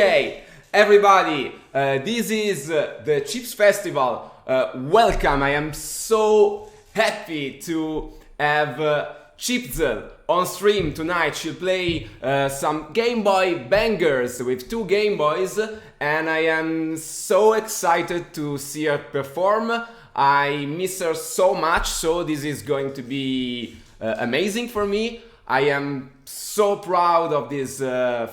Okay, everybody, this is the Chips Festival. Welcome. I am so happy to have Chipzel on stream tonight. She'll play some Game Boy bangers with two Game Boys, and I am so excited to see her perform. I miss her so much, so this is going to be amazing for me. I am so proud of this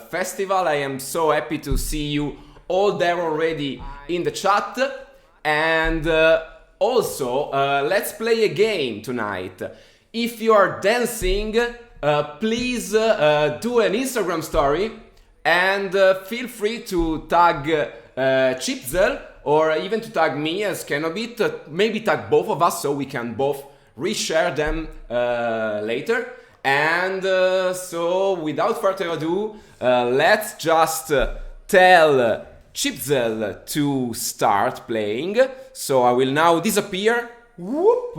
festival. I am so happy to see you all there already in the chat. And also, let's play a game tonight. If you are dancing, please do an Instagram story and feel free to tag Chipzel or even to tag me as Kenobit. Maybe tag both of us so we can both reshare them later. And so, without further ado, let's just tell Chipzel to start playing. So I will now disappear. Whoop!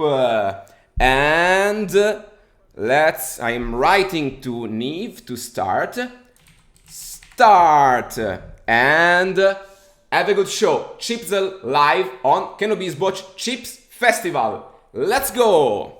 And I am writing to Neve to start. Start! And have a good show. Chipzel live on Kenobit's Botch Chips Festival. Let's go!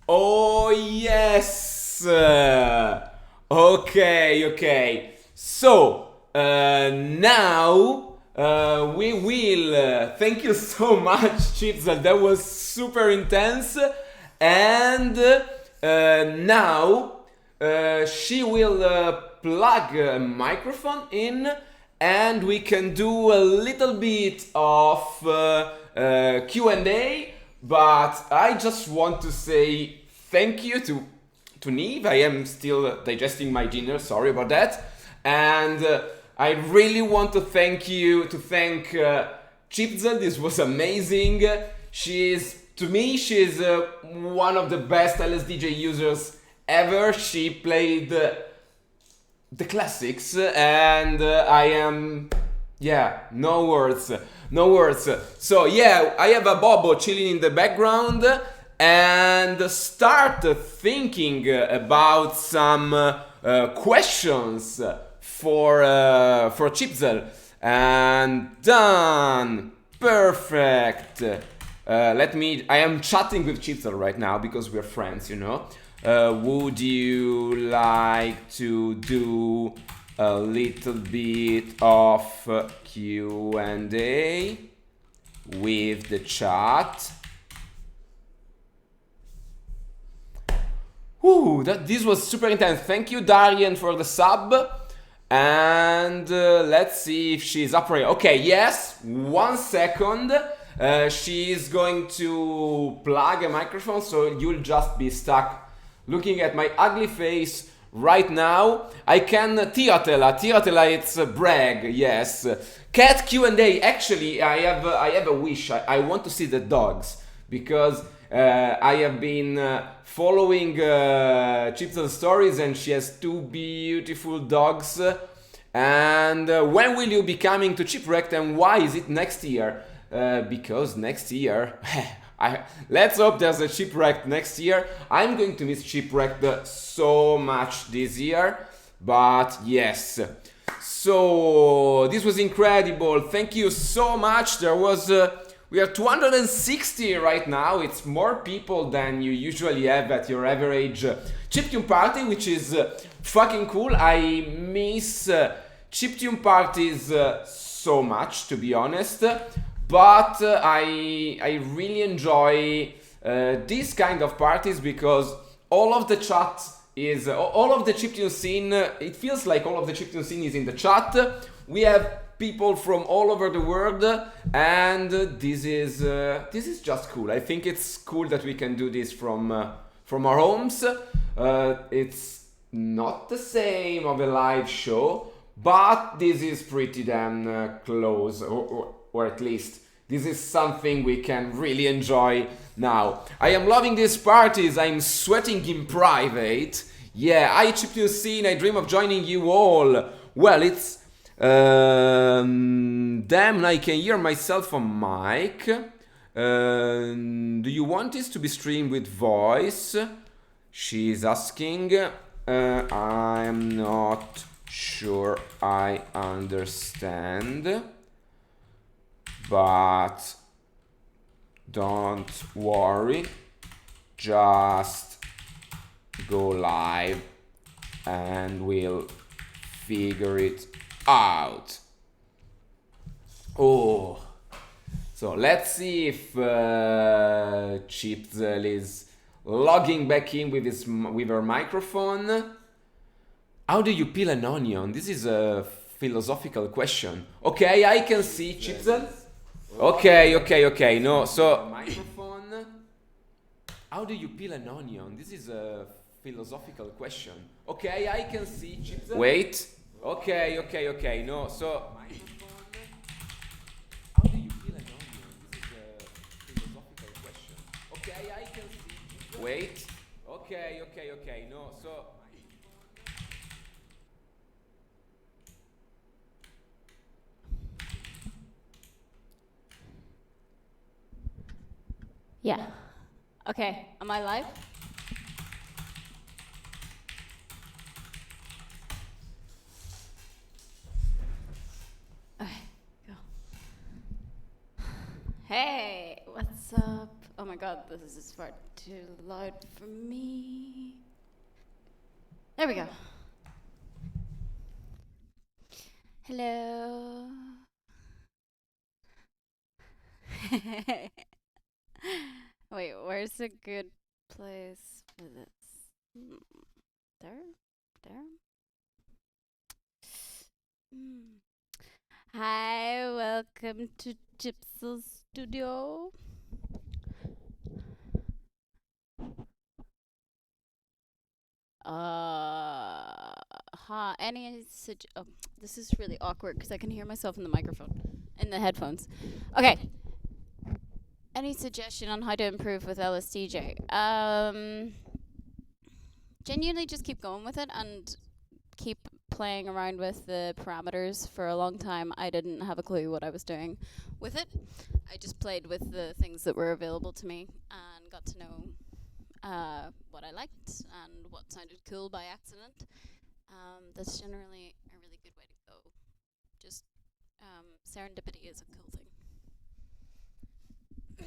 Oh yes! Okay. So now we will. Thank you so much, Chipzel. That was super intense. And now she will plug a microphone in, and we can do a little bit of Q&A, but I just want to say thank you to Neve. I am still digesting my dinner. Sorry about that. And I really want to thank Chipzel. This was amazing. To me, she's one of the best LSDJ users ever. She played the classics, and I am, yeah, no words, no words. So yeah, I have a Bobo chilling in the background and start thinking about some questions for Chipzel. And done, perfect. I am chatting with Chipzel right now because we're friends, you know. Would you like to do a little bit of Q&A with the chat? This was super intense. Thank you, Darian, for the sub. And let's see if she's up for it. Okay, yes, 1 second. She's going to plug a microphone, so you'll just be stuck looking at my ugly face right now. I can Tiratela, it's a brag, yes. Cat Q&A, actually, I have a wish. I want to see the dogs, because I have been following Chipzel's stories, and she has 2 beautiful dogs. And when will you be coming to Chipwrecked, and why is it next year? Because next year, let's hope there's a Chipwrecked next year. I'm going to miss Chipwrecked so much this year, but yes. So this was incredible. Thank you so much. We are 260 right now. It's more people than you usually have at your average chiptune party, which is fucking cool. I miss chiptune parties so much, to be honest. But I really enjoy these kind of parties, because all of the chat is all of the chiptune scene. It feels like all of the chiptune scene is in the chat. We have people from all over the world, and this is just cool. I think it's cool that we can do this from our homes. It's not the same of a live show, but this is pretty damn close, or at least this is something we can really enjoy now. I am loving these parties. I'm sweating in private. Yeah, I chiptune scene. I dream of joining you all. Well, it's damn, I can hear myself on mic. Do you want this to be streamed with voice? She's asking. I'm not sure I understand, but don't worry, just go live and we'll figure it out. Oh, so let's see if Chipzel is logging back in with her microphone. How do you peel an onion? This is a philosophical question. Okay, I can see Chipzel. Okay. No, so microphone. How do you peel an onion? This is a philosophical question. Okay, I can see Chipzel. Wait. Okay. No, so microphone. How do you peel an onion? This is a philosophical question. Okay, I can see Chipzel. Wait. Okay. No, so. Yeah. Okay, am I live? Okay, go. Hey, what's up? Oh my god, this is far too loud for me. There we go. Hello. Wait, where's a good place for this? There? Hi, welcome to Chipzel's studio. Oh, this is really awkward because I can hear myself in the microphone, in the headphones. Okay. Any suggestion on how to improve with LSDJ? Genuinely just keep going with it and keep playing around with the parameters. For a long time, I didn't have a clue what I was doing with it. I just played with the things that were available to me and got to know what I liked and what sounded cool by accident. That's generally a really good way to go. Just serendipity is a cool thing. Can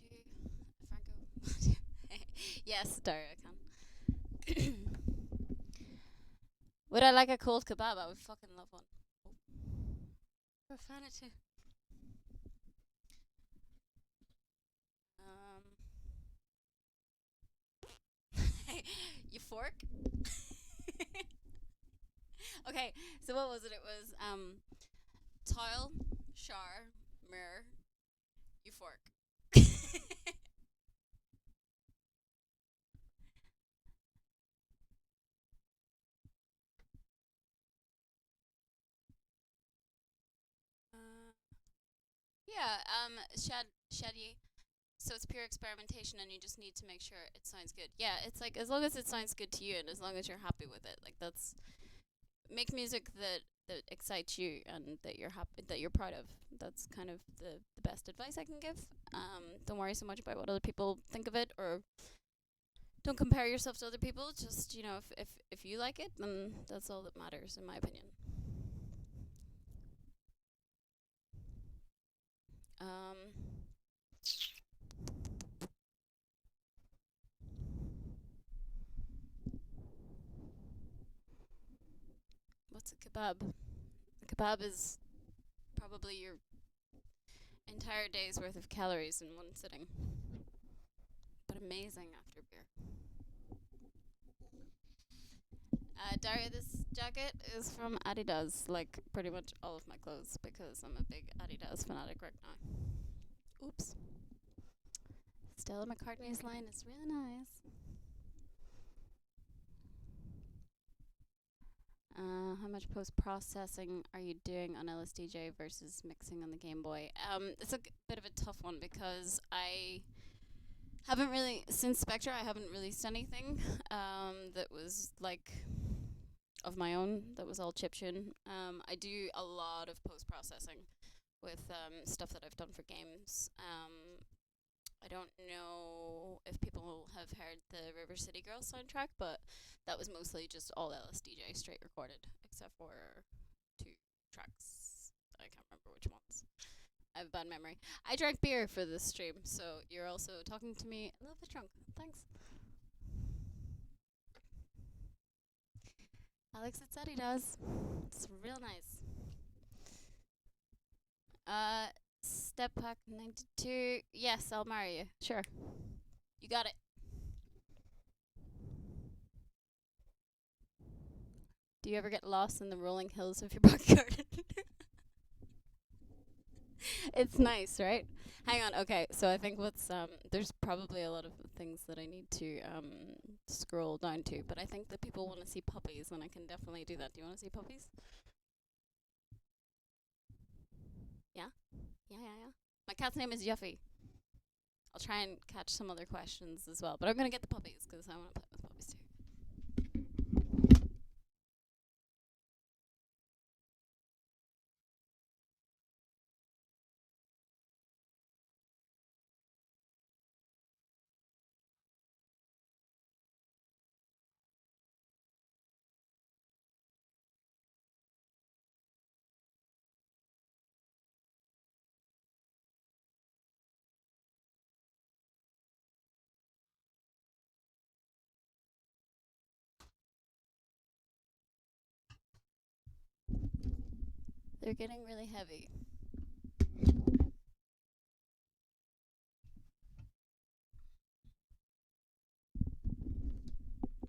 you do Franco? Yes, Daria, I can. Would I like a cold kebab? I would fucking love one. Profanity. Um, you fork? Okay, so what was it? It was tile, shower, mirror, you fork. uh, yeah, shady. So it's pure experimentation, and you just need to make sure it sounds good. Yeah, it's like as long as it sounds good to you, and as long as you're happy with it, like that's make music that excites you and that you're happy that you're proud of. That's kind of the best advice I can give. Don't worry so much about what other people think of it, or don't compare yourself to other people. Just if you like it, then that's all that matters, in my opinion. Um, what's a kebab? A kebab is probably your entire day's worth of calories in one sitting, but amazing after beer. Daria, this jacket is from Adidas, like pretty much all of my clothes, because I'm a big Adidas fanatic right now. Oops. Stella McCartney's line is really nice. How much post processing are you doing on LSDJ versus mixing on the Game Boy? It's a bit of a tough one because I haven't really, since Spectra, I haven't released anything that was like of my own, that was all chiptune. I do a lot of post processing with stuff that I've done for games. I don't know if people have heard the River City Girls soundtrack, but that was mostly just all LSDJ straight recorded, except for 2 tracks. I can't remember which ones. I have a bad memory. I drank beer for this stream, so you're also talking to me a little bit drunk. Thanks. Alex, it's Adidas. It's real nice. Step Pack 92. Yes, I'll marry you. Sure. You got it. Do you ever get lost in the rolling hills of your back garden? It's nice, right? Hang on. Okay, so I think there's probably a lot of things that I need to scroll down to, but I think that people want to see puppies, and I can definitely do that. Do you want to see puppies? Yeah? Yeah, yeah, yeah. My cat's name is Yuffie. I'll try and catch some other questions as well, but I'm gonna get the puppies because I want to play with puppies too. They're getting really heavy.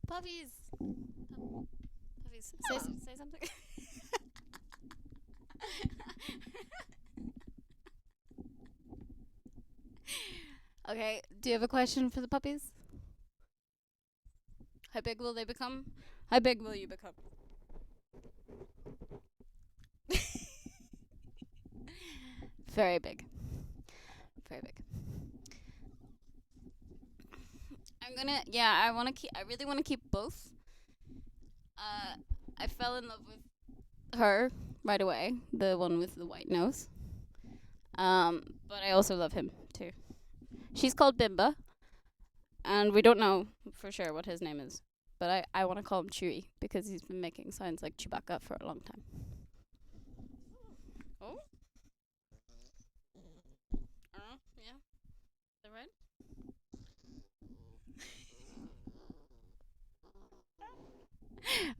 Puppies! Puppies Please say something. Okay, do you have a question for the puppies? How big will they become? How big will you become? Very big. Very big. I really wanna keep both. I fell in love with her right away, the one with the white nose. But I also love him too. She's called Bimba, and we don't know for sure what his name is. But I want to call him Chewie because he's been making sounds like Chewbacca for a long time. Oh? Yeah. Is that right?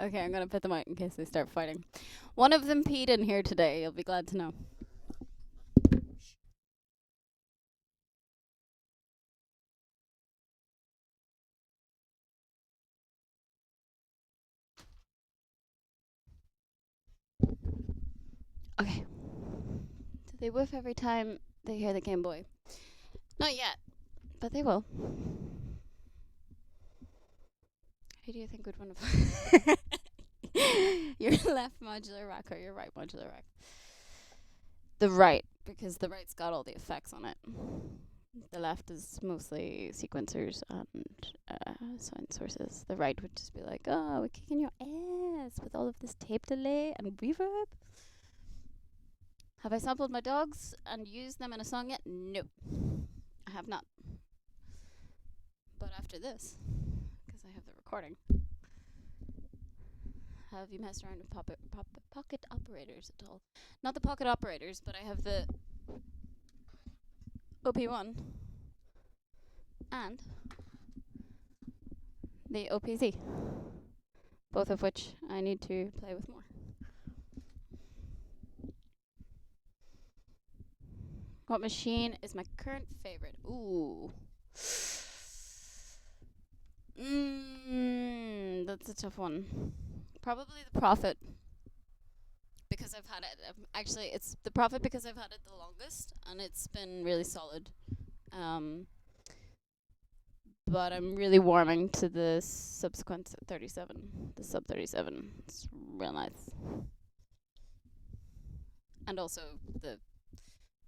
Okay, I'm gonna put them out in case they start fighting. One of them peed in here today. You'll be glad to know. Okay. Do they whiff every time they hear the Game Boy? Not yet, but they will. Who do you think would win your left modular rack or your right modular rack? The right, because the right's got all the effects on it. The left is mostly sequencers and sound sources. The right would just be like, oh, we're kicking your ass with all of this tape delay and reverb. Have I sampled my dogs and used them in a song yet? No, I have not. But after this, because I have the recording, have you messed around with pocket operators at all? Not the pocket operators, but I have the OP1 and the OPZ, both of which I need to play with more. What machine is my current favorite? Ooh. That's a tough one. Probably the Prophet. Because I've had it. Actually, it's the Prophet because I've had it the longest and it's been really solid. But I'm really warming to the subsequent 37. The sub 37. It's real nice. And also the,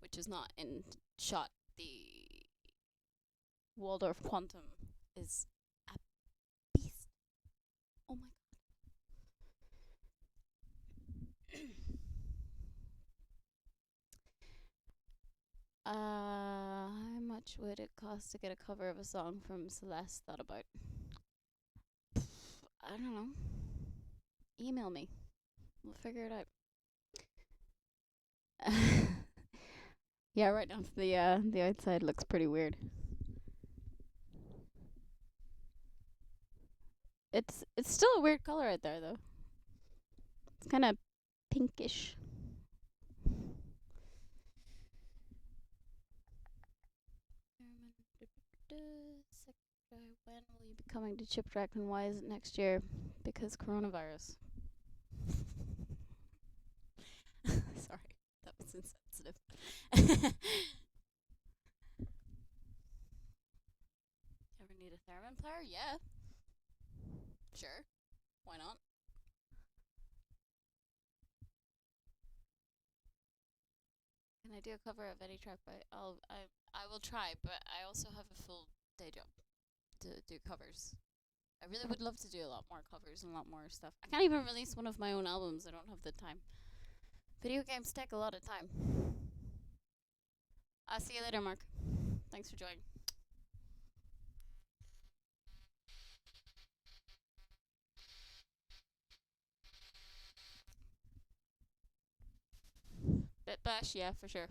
which is not in shot, the Waldorf Quantum is a beast. Oh my god. How much would it cost to get a cover of a song from Celeste? Thought about. I don't know. Email me. We'll figure it out. Yeah, right now the outside looks pretty weird. It's still a weird color out there though. It's kind of pinkish. When will you be coming to Chiptrack and why is it next year? Because coronavirus. Sorry, that was insensitive. Ever need a theremin player? Yeah. Sure. Why not? Can I do a cover of any track by I will try, but I also have a full day job to do covers. I really would love to do a lot more covers and a lot more stuff. I can't even release one of my own albums. I don't have the time. Video games take a lot of time. I'll see you later, Mark. Thanks for joining. Bit bash, yeah, for sure.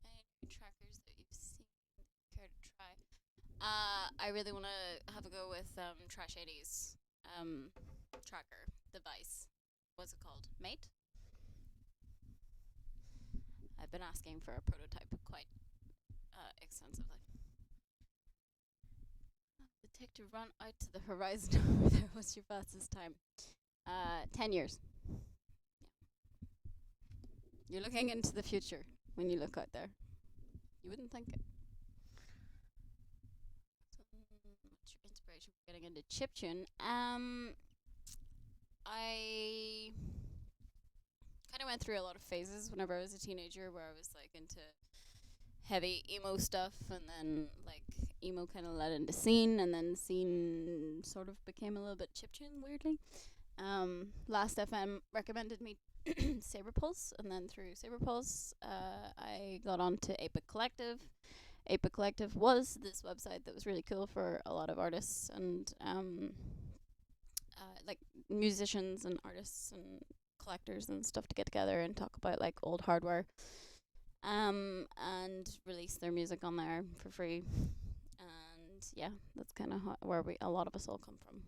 Any new trackers that you've seen care to try? I really want to have a go with Trash 80s tracker device. What's it called? Mate? I've been asking for a prototype quite extensively. The Take to run out to the horizon over there. What's your fastest time? 10 years. You're looking into the future when you look out there. You wouldn't think it. What's your inspiration for getting into chiptune? I kind of went through a lot of phases whenever I was a teenager where I was like into heavy emo stuff, and then like emo kind of led into scene, and then scene sort of became a little bit chiptune weirdly. Last FM recommended me Saber Pulse, and then through Saber Pulse, I got onto Apic Collective. Apic Collective was this website that was really cool for a lot of artists and like musicians and artists and collectors and stuff to get together and talk about like old hardware, and release their music on there for free. And yeah, that's kind of where a lot of us all come from.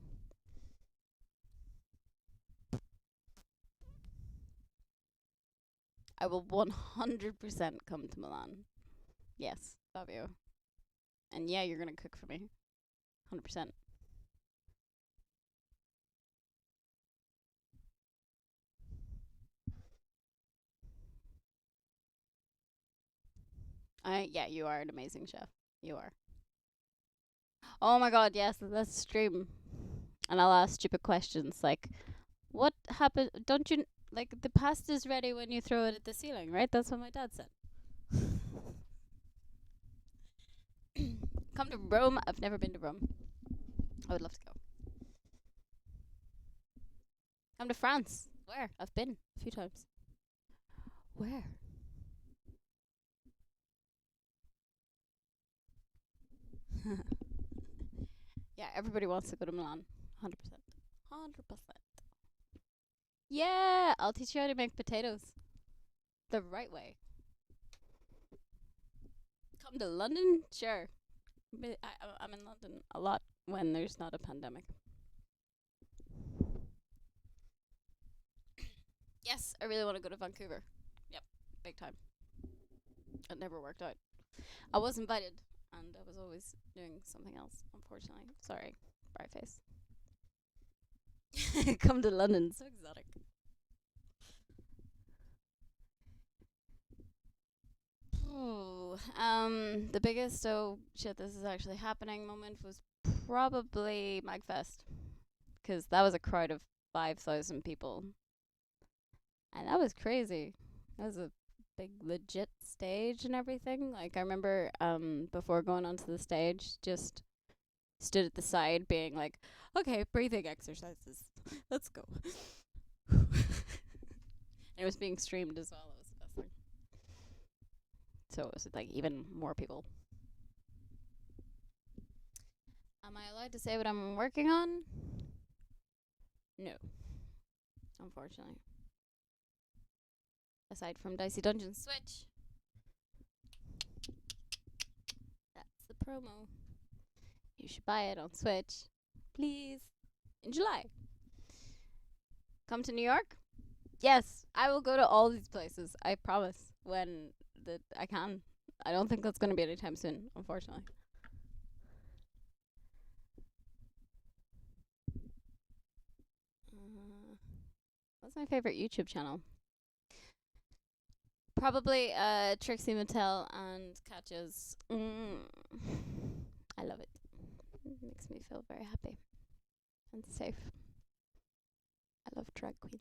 I will 100% come to Milan. Yes, Fabio. And yeah, you're gonna cook for me. 100%. Yeah, you are an amazing chef. You are. Oh my god, yes, let's stream. And I'll ask stupid questions like, what happened? Don't you like the pasta's ready when you throw it at the ceiling, right? That's what my dad said. Come to Rome. I've never been to Rome. I would love to go. Come to France. Where? I've been a few times. Where? Yeah, everybody wants to go to Milan. 100%. 100%. Yeah, I'll teach you how to make potatoes the right way. Come to London? Sure. But I'm in London a lot when there's not a pandemic. Yes, I really want to go to Vancouver. Yep, big time. It never worked out. I was invited, and I was always doing something else, unfortunately. Sorry, bright face. Come to London, so exotic. Ooh, the biggest, oh shit, this is actually happening moment was probably MagFest. Because that was a crowd of 5,000 people. And that was crazy. That was a big legit stage and everything. Like I remember before going onto the stage, just stood at the side being like, okay, breathing exercises. Let's go. And it was being streamed as well. It was the best thing. So it was like even more people. Am I allowed to say what I'm working on? No. Unfortunately. Aside from Dicey Dungeon Switch. That's the promo. You should buy it on Switch. Please. In July. Come to New York? Yes, I will go to all these places. I promise. When I can. I don't think that's going to be anytime soon, unfortunately. What's my favorite YouTube channel? Probably Trixie Mattel and Katja's. I love it. It makes me feel very happy and safe. I love drag queens.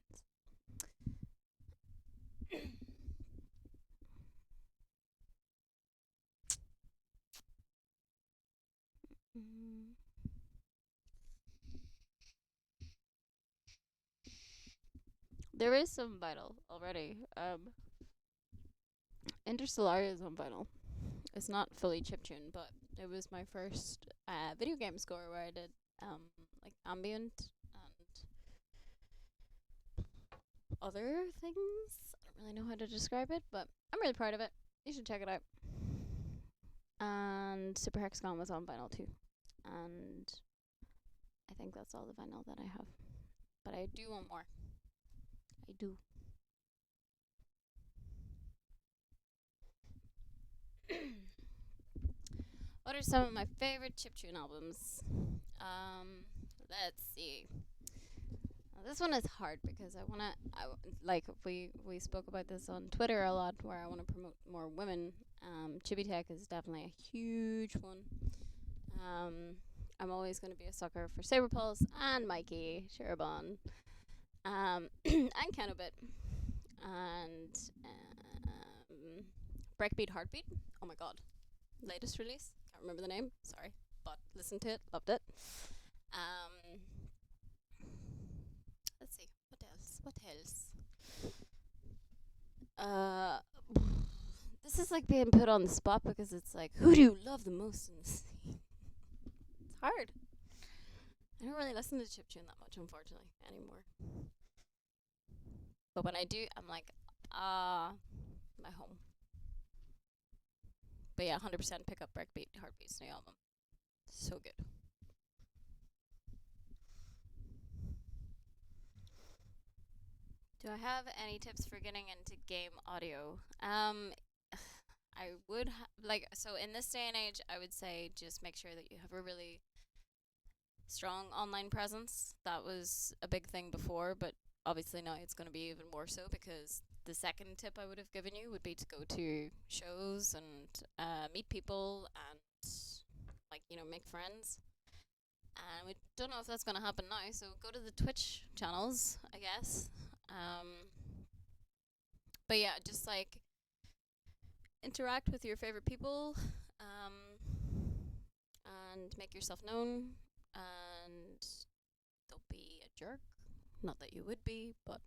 There is some vinyl already. Interstellar is on vinyl. It's not fully chiptune, but it was my first video game score where I did like ambient and other things. I don't really know how to describe it, but I'm really proud of it. You should check it out. And Super Hexagon was on vinyl too. And I think that's all the vinyl that I have. But I do want more. I do. What are some of my favorite chiptune albums? Let's see. This one is hard because like we spoke about this on Twitter a lot, where I want to promote more women. Chibi Tech is definitely a huge one. I'm always going to be a sucker for Saber Pulse and Mikey Shirabon, and Canobit, and Breakbeat Heartbeat. Oh my god, latest release. Can't remember the name. Sorry, but listened to it, loved it. Um, let's see, what else? What else? Uh, this is like being put on the spot because it's like, who do you love the most in the scene? It's hard. I don't really listen to chiptune that much, unfortunately, anymore. But when I do, I'm like, my home. But yeah, 100% pick up Breakbeat Heartbeat's new album. So good. Do I have any tips for getting into game audio? I would so in this day and age, I would say just make sure that you have a really strong online presence. That was a big thing before, but obviously now it's going to be even more so, because the second tip I would have given you would be to go to shows and meet people and, like, make friends. And we don't know if that's going to happen now, so go to the Twitch channels, I guess. But yeah, just like interact with your favorite people, and make yourself known, and don't be a jerk. Not that you would be, but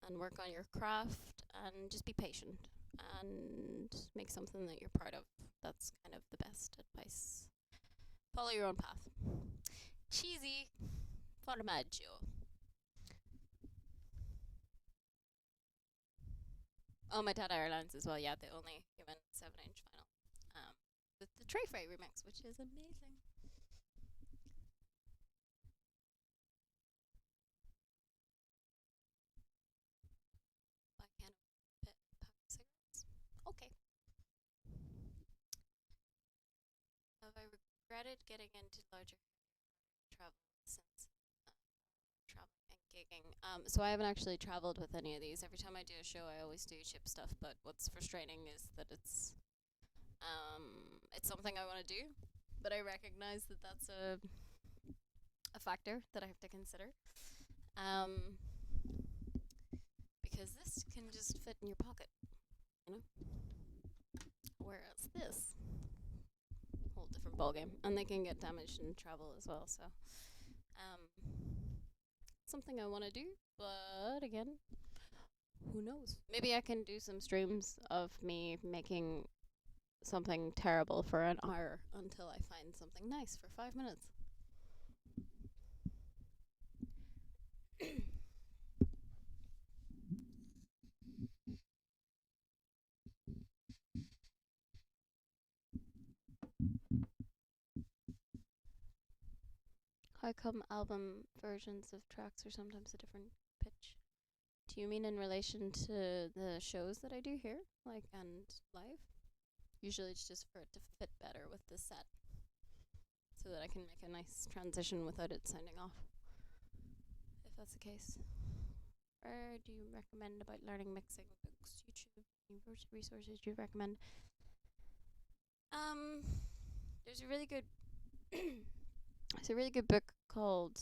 and work on your craft and just be patient and make something that you're proud of. That's kind of the best advice. Follow your own path. Cheesy formaggio. Oh, my Tata Airlines as well. Yeah, the only given 7-inch vinyl. With the Tray Fray remix, which is amazing. Buy can of pack cigarettes. Okay. Have I regretted getting into larger travel since traveling and gigging? So I haven't actually traveled with any of these. Every time I do a show, I always do chip stuff. But what's frustrating is that it's something I want to do, but I recognize that that's a factor that I have to consider. Um, because this can just fit in your pocket, you know. Whereas this, whole different ballgame, and they can get damaged in travel as well. So, something I want to do, but again, who knows? Maybe I can do some streams of me making something terrible for an hour until I find something nice for 5 minutes. How come album versions of tracks are sometimes a different pitch? Do you mean in relation to the shows that I do here, like, and live? Usually it's just for it to fit better with the set, so that I can make a nice transition without it sounding off, if that's the case. Where do you recommend about learning mixing? Books, YouTube, resources you recommend? There's a really good there's a really good book called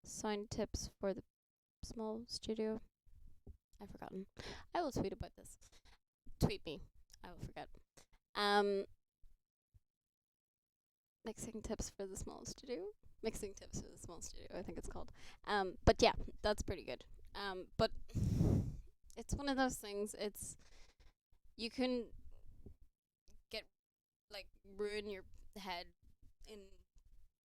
Sound Tips for the Small Studio. I've forgotten. I will tweet about this. Tweet me. I will forget. Mixing tips for the small studio. Mixing tips for the small studio, I think it's called. But yeah, that's pretty good. But it's one of those things. You can get, like, ruin your head in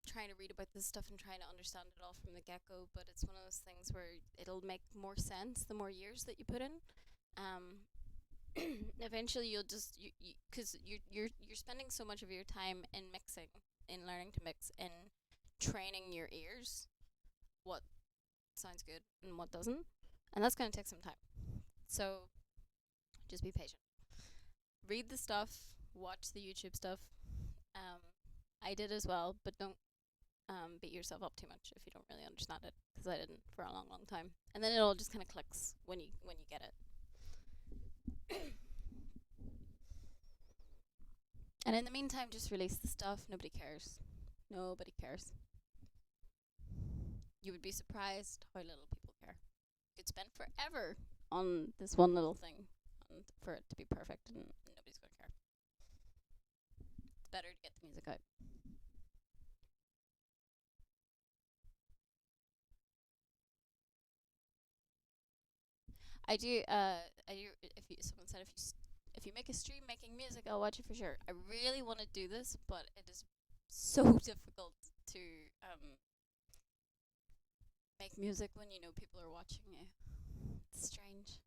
trying to read about this stuff and trying to understand it all from the get-go, but it's one of those things where it'll make more sense the more years that you put in. Eventually you'll just, because you're spending so much of your time in mixing, in learning to mix, in training your ears what sounds good and what doesn't, and that's going to take some time. So just be patient. Read the stuff, watch the YouTube stuff, Um, I did as well, but don't beat yourself up too much if you don't really understand it, because I didn't for a long, long time. And then it all just kind of clicks when you get it. And in the meantime, just release the stuff. Nobody cares. Nobody cares. You would be surprised how little people care. You could spend forever on this one little thing and for it to be perfect, and nobody's going to care. It's better to get the music out. I do. I do. Someone said if you make a stream making music, I'll watch it for sure. I really want to do this, but it is so difficult to make music when you know people are watching you. It's strange.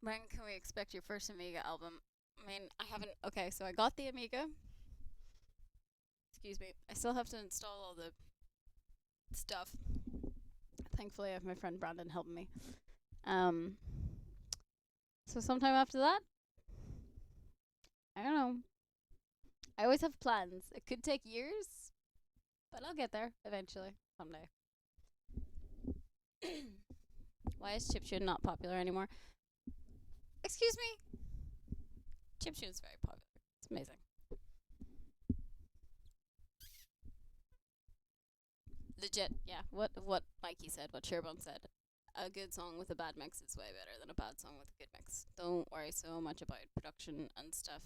When can we expect your first Amiga album? I mean, I haven't. Okay, so I got the Amiga. Excuse me. I still have to install all the stuff. Thankfully, I have my friend Brandon helping me. So sometime after that, I don't know. I always have plans. It could take years, but I'll get there eventually, someday. Why is chiptune not popular anymore? Excuse me? Chiptune is very popular. It's amazing. Legit, yeah. What Mikey said, what Sherbon said. A good song with a bad mix is way better than a bad song with a good mix. Don't worry so much about production and stuff.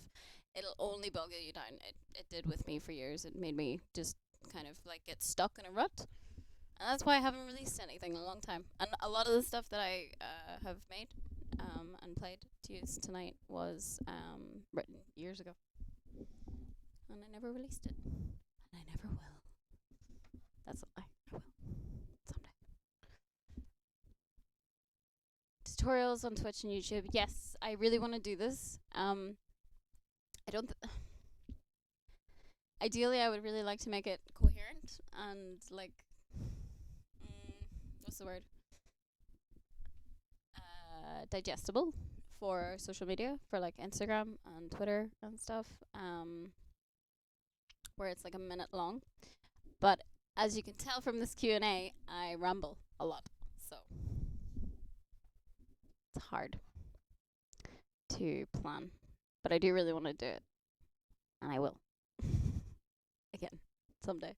It'll only bog you down. It did with me for years. It made me just kind of like get stuck in a rut. And that's why I haven't released anything in a long time. And a lot of the stuff that I have made and played to use tonight was written years ago. And I never released it. And I never will. That's a lie. I will. Someday. Tutorials on Twitch and YouTube. Yes, I really want to do this. I don't... Ideally, I would really like to make it coherent and, like... what's the word? Digestible for social media, for, like, Instagram and Twitter and stuff. Where it's, like, a minute long. But... as you can tell from this Q&A, I ramble a lot, so it's hard to plan. But I do really want to do it, and I will. Again, someday.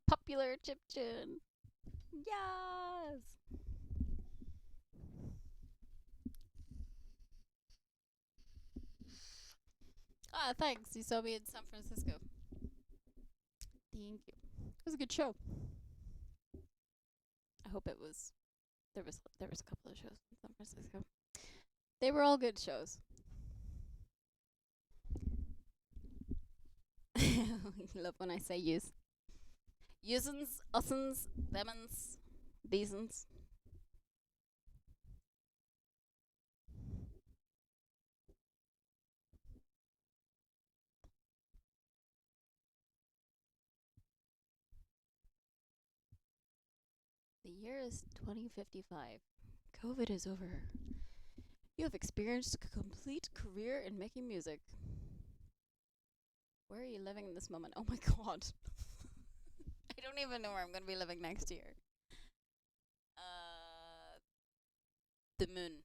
Popular chiptune. Yes! Ah, thanks. You saw me in San Francisco. Thank you. It was a good show. I hope it was. There was a couple of shows in San Francisco. They were all good shows. Love when I say use. Usins, usins, themins, thesins. The year is 2055. COVID is over. You have experienced a complete career in making music. Where are you living in this moment? Oh my god. I don't even know where I'm going to be living next year. The moon.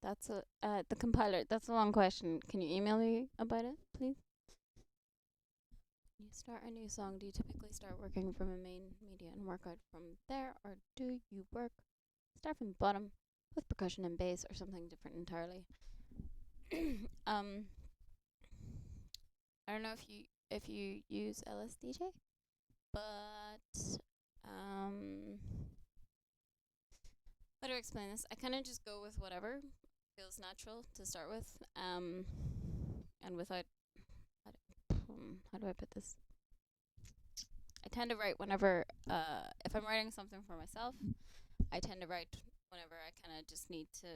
That's the compiler. That's a long question. Can you email me about it, please? When you start a new song, do you typically start working from a main media and work out from there, or do you start from the bottom with percussion and bass, or something different entirely? I don't know if you use LSDJ, but how do I explain this? I kind of just go with whatever feels natural to start with, and without how do I put this? I tend to write whenever, if I'm writing something for myself, I tend to write whenever I kind of just need to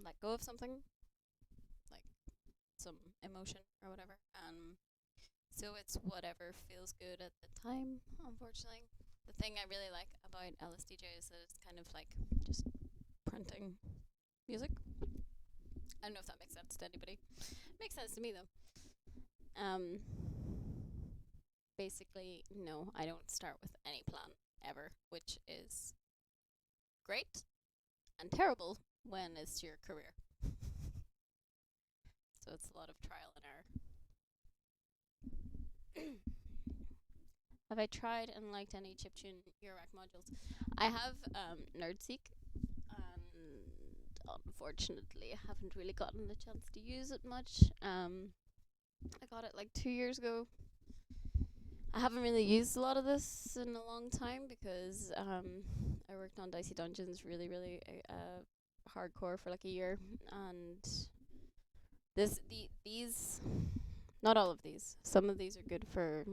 let go of something, like some emotion or whatever. So it's whatever feels good at the time, unfortunately. The thing I really like about LSDJ is that it's kind of like just printing music. I don't know if that makes sense to anybody. Makes sense to me though. Um, Basically, no, I don't start with any plan ever, which is great and terrible when it's your career. So it's a lot of trial and error. Have I tried and liked any chiptune Eurorack modules? I have Nerdseek, and unfortunately, I haven't really gotten the chance to use it much. I got it like 2 years ago. I haven't really used a lot of this in a long time because I worked on Dicey Dungeons really hardcore for like a year, and these not all of these. Some of these are good for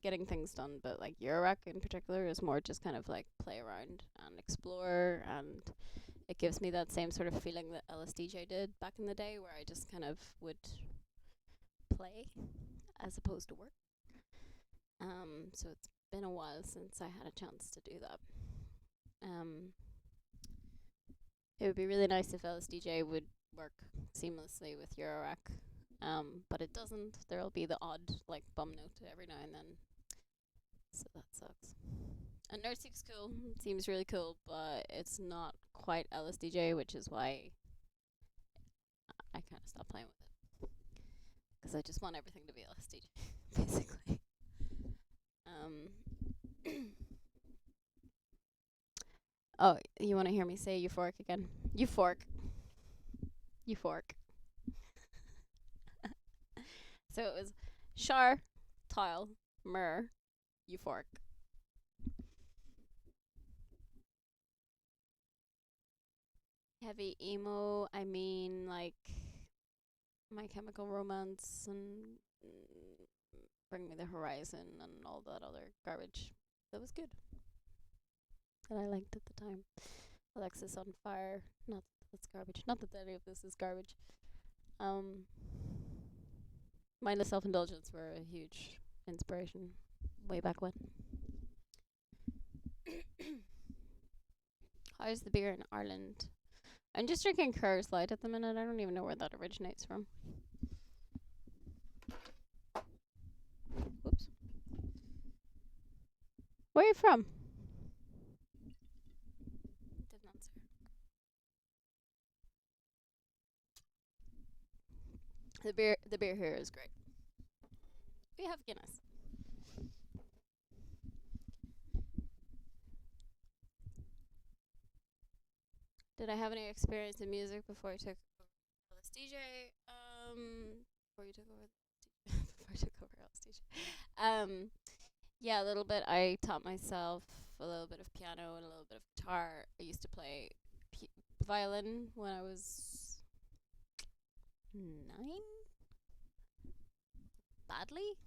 getting things done, but like Eurorack in particular is more just kind of like play around and explore, and it gives me that same sort of feeling that LSDJ did back in the day, where I just kind of would play as opposed to work. So it's been a while since I had a chance to do that. It would be really nice if LSDJ would work seamlessly with Eurorack, but it doesn't. There'll be the odd like bum note every now and then, so that sucks. And Nerdseek's cool. It seems really cool, but it's not quite LSDJ, which is why I kind of stopped playing with it, because I just want everything to be LSDJ, basically. Oh, you want to hear me say euphoric again? Euphoric. Euphoric. So it was Char, Tile, Myrrh, euphoric. Heavy emo, I mean like My Chemical Romance and Bring Me the Horizon and all that other garbage. That was good. That I liked at the time. Alexis on Fire. Not that that's garbage. Not that any of this is garbage. Mindless Self-Indulgence were a huge inspiration way back when. How's the beer in Ireland? I'm just drinking Coors Light at the minute. I don't even know where that originates from. Whoops. Where are you from? Didn't answer. The beer here is great. We have Guinness. Did I have any experience in music before I took over LSDJ? Before you took over before I took over LSDJ. Yeah, a little bit. I taught myself a little bit of piano and a little bit of guitar. I used to play violin when I was 9. Badly,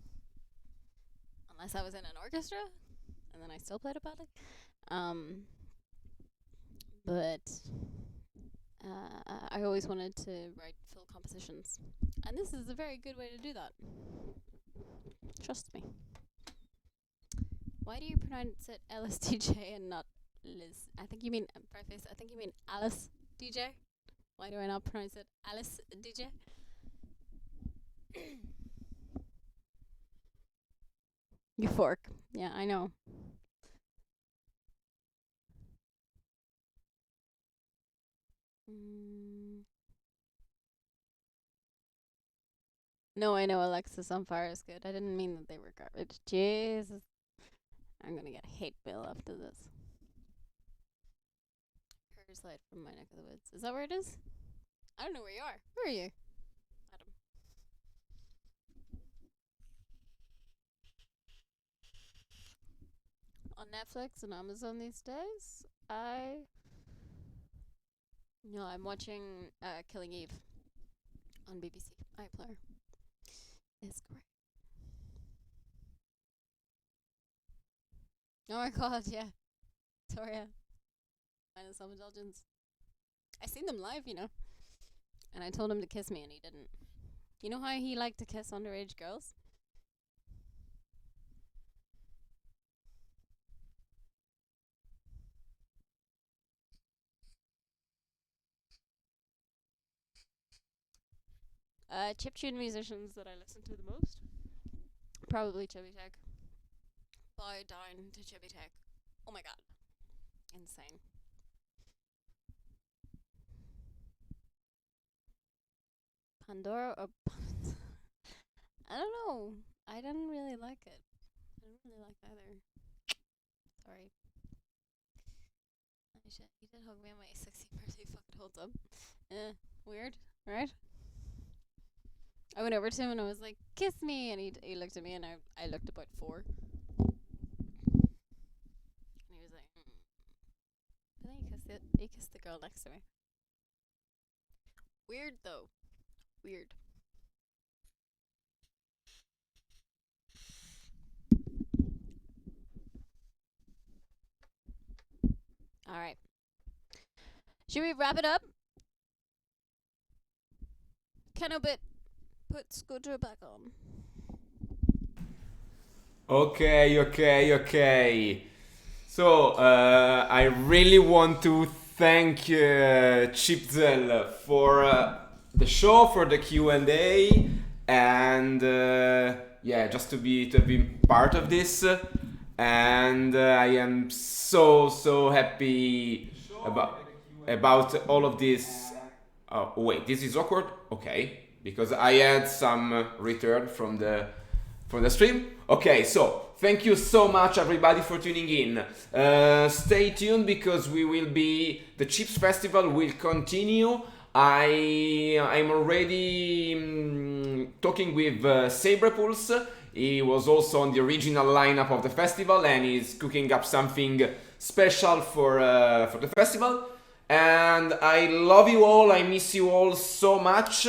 unless I was in an orchestra, and then I still played it badly. But I always wanted to write full compositions, and this is a very good way to do that. Trust me. Why do you pronounce it LSDJ and not Liz? I think you mean preface. I think you mean Alice DJ. Why do I not pronounce it Alice DJ? Euphoric. Yeah, I know. No, I know Alexis on Fire is good. I didn't mean that they were garbage. Jesus. I'm gonna get hate mail after this. Curtis Light from my neck of the woods. Is that where it is? I don't know where you are. Where are you? Adam. On Netflix and Amazon these days, No, I'm watching Killing Eve on BBC iPlayer. It's great. Oh my god, yeah. Toria. Minus self indulgence. I seen them live, you know. And I told him to kiss me and he didn't. You know how he liked to kiss underage girls? Chiptune musicians that I listen to the most? Probably Chubby Tech. Bow down to Chubby Tech. Oh my god. Insane. Pandora or I don't know. I didn't really like it. I didn't really like either. Sorry. Oh, shit, he did hug me on my 16th birthday. Fucking holds up. Weird, right? I went over to him and I was like, "Kiss me," and he looked at me and I looked about 4, and he was like, But then he kissed the girl next to me. Weird though. Weird. All right. Should we wrap it up? Canobit, put Scooter back on. Okay. So, I really want to thank Chipzel for the show, for the Q&A, and yeah, just to be part of this. And I am so happy about all of this. Oh wait, this is awkward. Okay, because I had some return from the stream. Okay, so thank you so much everybody for tuning in. Stay tuned because the Chips Festival will continue. I'm already talking with Sabrepulse. He was also on the original lineup of the festival and is cooking up something special for the festival. And I love you all. I miss you all so much.